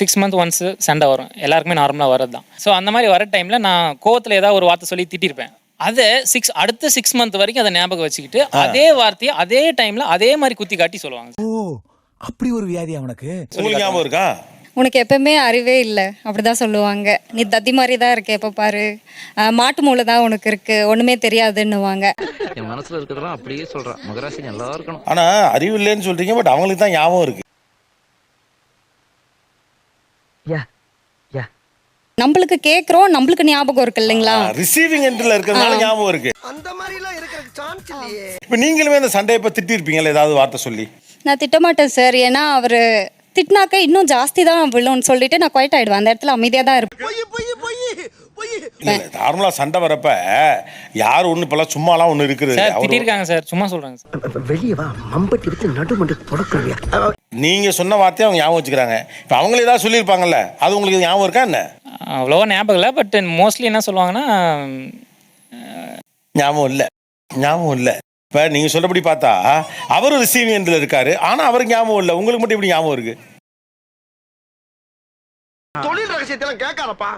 6 month once சண்டை வரும், எல்லாருக்குமே நார்மலாக வரது தான். ஸோ அந்த மாதிரி வர டைமில் நான் கோவத்தில் ஏதாவது ஒரு வார்த்தை சொல்லி திட்டிருப்பேன். அதை அடுத்த 6 மந்த் வரைக்கும் அதை ஞாபகம் வச்சுக்கிட்டு அதே வார்த்தையை அதே டைமில் அதே மாதிரி குத்தி காட்டி சொல்லுவாங்க. ஓ, அப்படி ஒரு வியாதியா உனக்கு? உங்களுக்கு ஞாபகம் இருக்கா? உனக்கு எப்பவுமே அறிவே இல்லை அப்படிதான் சொல்லுவாங்க. நீ தத்தி மாதிரி தான் இருக்க, எப்போ பாரு மாட்டு மூளை தான் உனக்கு இருக்கு, ஒண்ணுமே தெரியாதுன்னுவாங்க. என் மனசுல இருக்கிறதெல்லாம் அப்படியே சொல்றான். மகராசி நல்லா இருக்கணும். ஆனா அறிவு இல்லைன்னு சொல்றீங்க, பட் அவங்களுக்கு தான் ஞாபகம் இருக்கு. நம்மளுக்கு கேட்குறோம், நம்மளுக்கு ஞாபகம் இருக்கு இல்லைங்களா? ரிசீவிங் எண்ட்ல இருக்கிறதுனால ஞாபகம் இருக்கு. அந்த மாதிரி எல்லாம் இருக்கிற சான்ஸ் இல்லையே. இப்ப நீங்களுமே அந்த சண்டையை இப்ப திட்டி இருப்பீங்கல்ல, ஏதாவது வார்த்தை சொல்லி? நான் திட்டமாட்டேன் சார், ஏன்னா அவரு திட்டினாக்க இன்னும் ஜாஸ்தி தான் விழும்னு சொல்லிட்டு நான் குவைட் ஆயிடுவேன். அந்த இடத்துல அமைதியா தான் இருப்பேன். நார்மலா சண்டை வரப்ப யார் ஒண்ணு இப்பெல்லாம் சும்மாலாம் ஒண்ணு இருக்குது. சார் திட்டிருக்காங்க சார், சும்மா சொல்றாங்க சார். வெளியே வா, மம்பட்டி எடுத்து நடுமண்டு தொடக்கலையா? நீங்க சொன்ன வார்த்தையை அவங்க ஞாபகம் வச்சுக்கிறாங்க. இப்ப அவங்களே ஏதாவது சொல்லியிருப்பாங்கல்ல, அது உங்களுக்கு ஞாபகம் இருக்கா என்ன? அவ்வளோவா ஞாபகம் இல்லை, பட் மோஸ்ட்லி என்ன சொல்லுவாங்கன்னா ஞாபகம் இல்லை. இப்ப நீங்க சொல்றபடி பார்த்தா அவரும் ரிசீவிங் எண்ட்ல இருக்காரு, ஆனா அவருக்கு ஞாபகம் இல்லை. உங்களுக்கு மட்டும் எப்படி ஞாபகம் இருக்கு? தொழில் ரகசியத்தெல்லாம் கேட்காதப்பா.